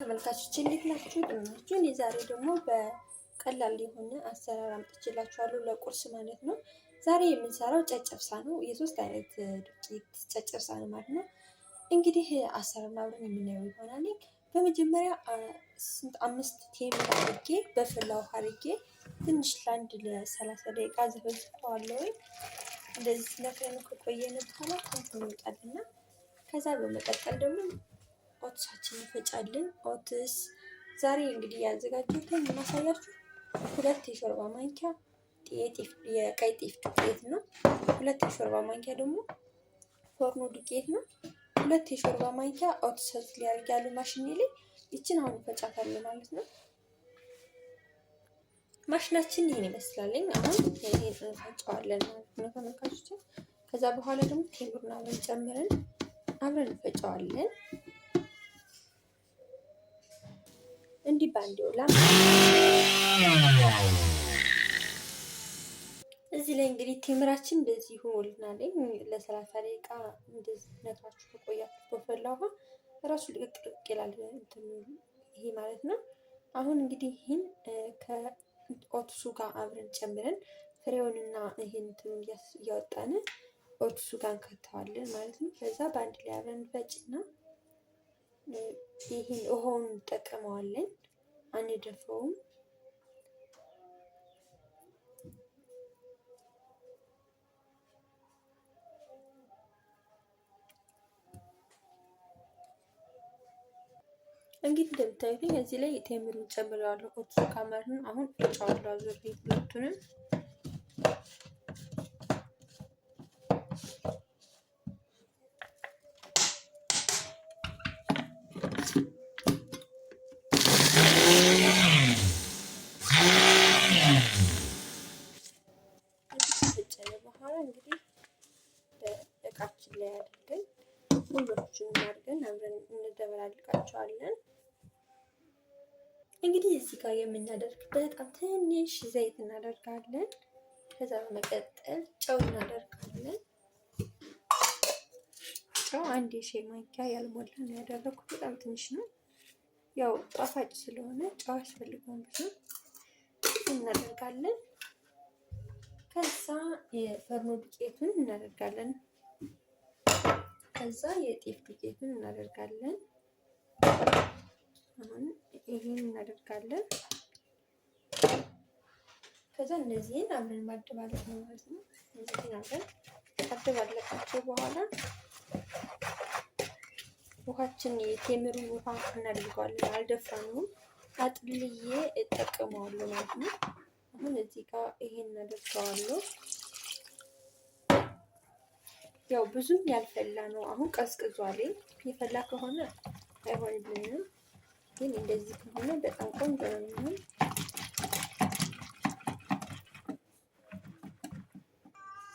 ተመልካቾች እንዴት ናችሁ? ደህና ናችሁ? እኔ ዛሬ ደግሞ በቀላል የሆነ አሰራር አምጥቼላችኋለሁ ለቁርስ ማለት ነው። ዛሬ የምንሰራው ጨጨብሳ ነው። የሶስት አይነት ዱቄት ጨጨብሳ ነው ማለት ነው። እንግዲህ አሰራሩን አብረን የምናየው ይሆናል። በመጀመሪያ 5 ቴምር አድርጌ በፈላ ውሃ አድርጌ ትንሽ ለአንድ ለ30 ደቂቃ ዘፈዝፈዋለሁ። እንደዚህ ነክረን ከቆየን በኋላ ኮንፎርም ይወጣልና ከዛ በመቀጠል ደግሞ ኦትሳችንን እንፈጫለን። ኦትስ ዛሬ እንግዲህ ያዘጋጀሁትን የማሳያችሁ 2 የሾርባ ማንኪያ የቀይ ጤፍ ዱቄት ነው። 2 የሾርባ ማንኪያ ደግሞ ፎርኖ ዱቄት ነው። 2 የሾርባ ማንኪያ ኦትስ ሊያርጋሉ ማሽኔ ላይ ይችን አሁን እንፈጫታለን ማለት ነው። ማሽናችን ይሄን ይመስላልኝ። አሁን ይሄን እንፈጫዋለን ማለት ነው ተመልካቾች። ከዛ በኋላ ደግሞ ቴምሩን አብረን ጨምረን አብረን እንፈጫዋለን። እንዲህ ባንዴው እዚህ ላይ እንግዲህ ቴምራችን እንደዚህ ሆኖልናል። ለ30 ደቂቃ እንደዚህ ነግራችሁ ከቆያችሁ በፈላ ውሃ ራሱ ልቅቅ ይላል ይሄ ማለት ነው። አሁን እንግዲህ ይሄን ከኦትሱ ጋር አብረን ጨምረን ፍሬውንና ይሄን እንትኑን እያወጣን ኦትሱ ጋር እንከተዋለን ማለት ነው። ከዛ በአንድ ላይ አብረን ፈጭና ይሄን ውሃውን እንጠቀመዋለን፣ አንደፈውም። እንግዲህ እንደምታዩት እዚህ ላይ ቴምሩን ጨምረዋለሁ። ኦትሱ ካመርን አሁን ፈጫዋለሁ አዙሬ ሁለቱንም። እንግዲህ በእቃችን ላይ አድርገን ሁሉንም አድርገን አብረን እንደበላልቃቸዋለን። እንግዲህ እዚህ ጋር የምናደርግበት በጣም ትንሽ ዘይት እናደርጋለን። ከዛ በመቀጠል ጨው እናደርጋለን። ጨው 1 የሻይ ማንኪያ ያልሞላ ነው ያደረኩት፣ በጣም ትንሽ ነው። ያው ጣፋጭ ስለሆነ ጨው አያስፈልገውም ብዙ እናደርጋለን። ከዛ የፈርኖ ዱቄቱን እናደርጋለን። ከዛ የጤፍ ዱቄቱን እናደርጋለን። አሁን ይሄን እናደርጋለን። ከዛ እነዚህን አብረን ማደባለቅ ነው ማለት ነው። እነዚህን አብረን ካደባለቃቸው በኋላ ውሃችን የቴምሩን ውሃ እናደርገዋለን። አልደፋነውም፣ አጥልዬ እጠቀመዋለሁ ማለት ነው። አሁን እዚህ ጋር ይሄን እናደርገዋለሁ። ያው ብዙም ያልፈላ ነው። አሁን ቀዝቅዟል። የፈላ ከሆነ አይሆንልንም፣ ግን እንደዚህ ከሆነ በጣም ቆንጆ ነው የሚሆን።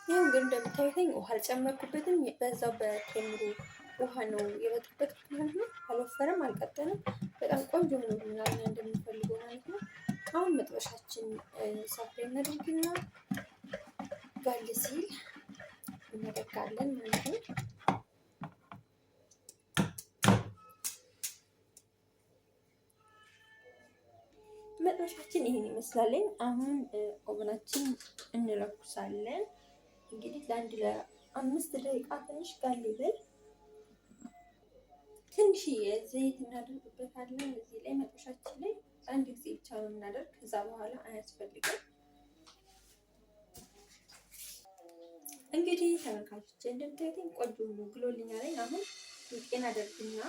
ይሄን ግን እንደምታዩኝ ውሃ አልጨመርኩበትም። በዛው በቴምሩ ውሃ ነው የበጠበጥኩት ማለት ነው። አልወፈረም፣ አልቀጠንም። በጣም ቆንጆ ነው ብናልና እንደምንፈልገው ማለት ነው። አሁን መጥበሻችን እሳት ላይ እናደርግና ጋል ሲል እናደርጋለን ማለት ነው። መጥበሻችን ይሄን ይመስላልኝ። አሁን ኦቨናችን እንለኩሳለን። እንግዲህ ለአንድ ለ5 ደቂቃ ትንሽ ጋል ይበል። ትንሽ ዘይት እናደርግበታለን እዚህ ላይ መጥበሻችን ላይ አንድ ጊዜ ብቻ ነው የምናደርግ። ከዛ በኋላ አያስፈልግም። እንግዲህ ተመልካቾች እንደምታዩት ቆንጆ ነው ግሎልኛል። አሁን ጤና አደርግና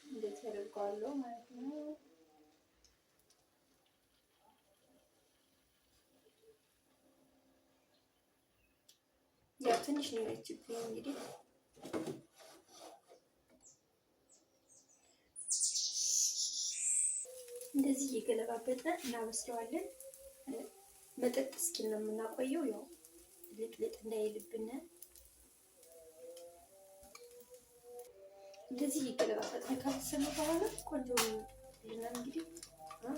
እንደዚህ አደርገዋለሁ ማለት ነው። ያው ትንሽ ነው የሆነችብኝ እንግዲህ እንደዚህ እየገለባበጠ እናበስለዋለን። መጠጥ እስኪል ነው የምናቆየው፣ ያው ልጥልጥ እንዳይልብን። እንደዚህ እየገለባበጥን ካበሰልነው በኋላ ቆንጆ ልና እንግዲህ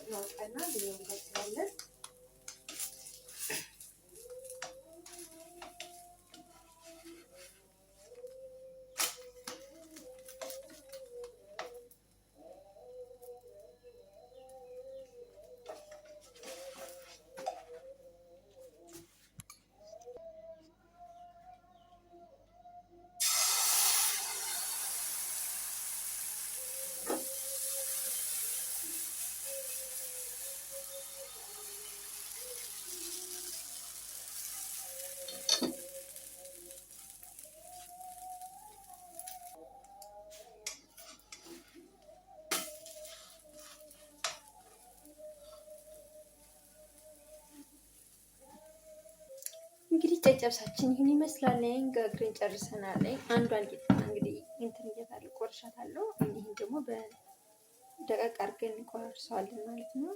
እናወጣና እናበስላለን። ጨጨብሳችን ይህን ይመስላል። ጋግረን ጨርሰናል። አንዷን ቂጣ እንግዲህ እንትን እያታለሁ ቆርሻታለሁ። ይህን ደግሞ በደቀቅ አድርገን እንቆራርሰዋለን ማለት ነው።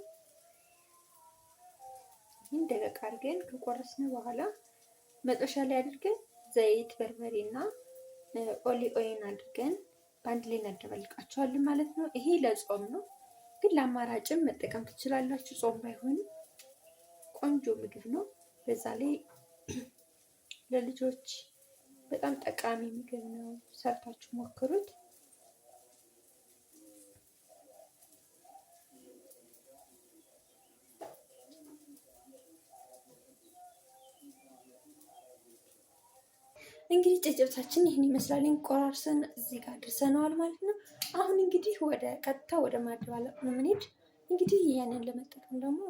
ይህን ደቀቅ አድርገን ከቆረስን በኋላ መጥበሻ ላይ አድርገን ዘይት፣ በርበሬ እና ኦይል አድርገን በአንድ ላይ እናደባልቃቸዋለን ማለት ነው። ይሄ ለጾም ነው፣ ግን ለአማራጭም መጠቀም ትችላላችሁ። ጾም ባይሆንም ቆንጆ ምግብ ነው። በዛ ላይ ለልጆች በጣም ጠቃሚ ምግብ ነው። ሰርታችሁ ሞክሩት። እንግዲህ ጨጨብሳችን ይህን ይመስላል። ቆራርሰን እዚህ ጋር አድርሰነዋል ማለት ነው። አሁን እንግዲህ ወደ ቀጥታ ወደ ማደባለቅ ነው የምንሄድ። እንግዲህ ያንን ለመጠቀም ደግሞ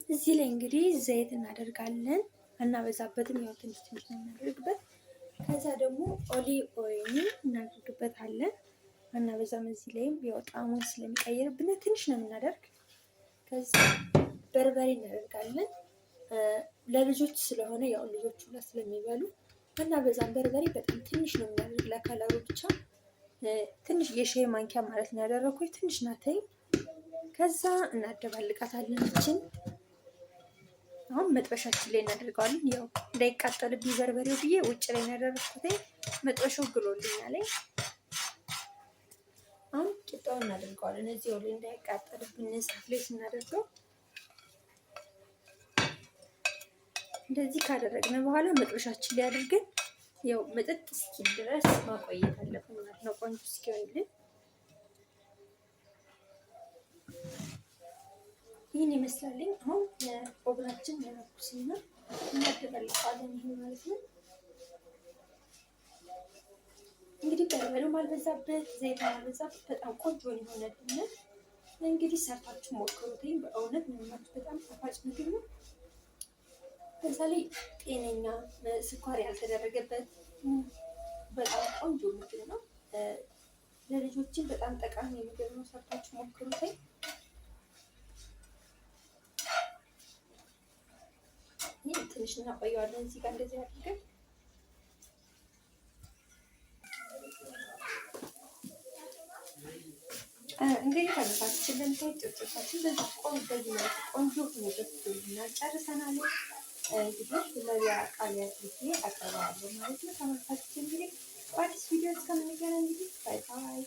እዚህ ላይ እንግዲህ ዘይት እናደርጋለን። አናበዛበትም፣ ያው ትንሽ ትንሽ ነው የምናደርግበት። ከዛ ደግሞ ኦይል እናደርግበታለን። አናበዛም። እዚህ ላይም ያው ጣዕሙን ስለሚቀይርብን ትንሽ ነው የምናደርግ። ከዛ በርበሬ እናደርጋለን። ለልጆች ስለሆነ ያው ልጆቹ ሁላ ስለሚበሉ አናበዛም። በርበሬ በጣም ትንሽ ነው የምናደርግ፣ ለከለሩ ብቻ ትንሽ የሻይ ማንኪያ ማለት ነው ያደረኩት፣ ትንሽ ናተኝ። ከዛ እናደባልቃታለን እችን። አሁን መጥበሻችን ላይ እናደርገዋለን። ያው እንዳይቃጠልብኝ በርበሬው ብዬ ውጭ ላይ ያደረኩት፣ መጥበሻው ግሎልኛል። አሁን ቂጣውን እናደርገዋለን እዚያው ላይ እንዳይቃጠልብኝ እሳት ላይ ስናደርገው። እንደዚህ ካደረግን በኋላ መጥበሻችን ላይ አድርገን ያው መጠጥ እስኪል ድረስ ማቆየት አለብን ማለት ነው፣ ቆንጆ እስኪሆንልን። ይህን ይመስላልኝ። አሁን ኦብናችን ያነኩስና እናደባልቀዋለን። ይሄ ማለት ነው እንግዲህ በርበሬው ማልበዛበት፣ ዘይት ማልበዛበት በጣም ቆንጆ የሆነልን። እንግዲህ ሰርታችሁ ሞክሩት። በእውነት ነው ማለት በጣም ጣፋጭ ምግብ ነው። በዛ ላይ ጤነኛ፣ ስኳር ያልተደረገበት በጣም ቆንጆ ምግብ ነው። ለልጆችን በጣም ጠቃሚ ምግብ ነው። ሰርታችሁ ሞክሩት። ይህ ትንሽ እናቆየዋለን እዚህ ጋር እንደዚህ አድርገን። እንግዲህ ተመሳችን ለምታዩት ጨጨብሳችን በዚህ ቆንጆ ሁኔታ ጨርሰናል። እንግዲህ ለዚያ ቃል ያድርጌ አቀርበዋለሁ ማለት ነው። ተመልካቾች እንግዲህ በአዲስ ቪዲዮ እስከምንገናኝ እንግዲህ ባይ ባይ።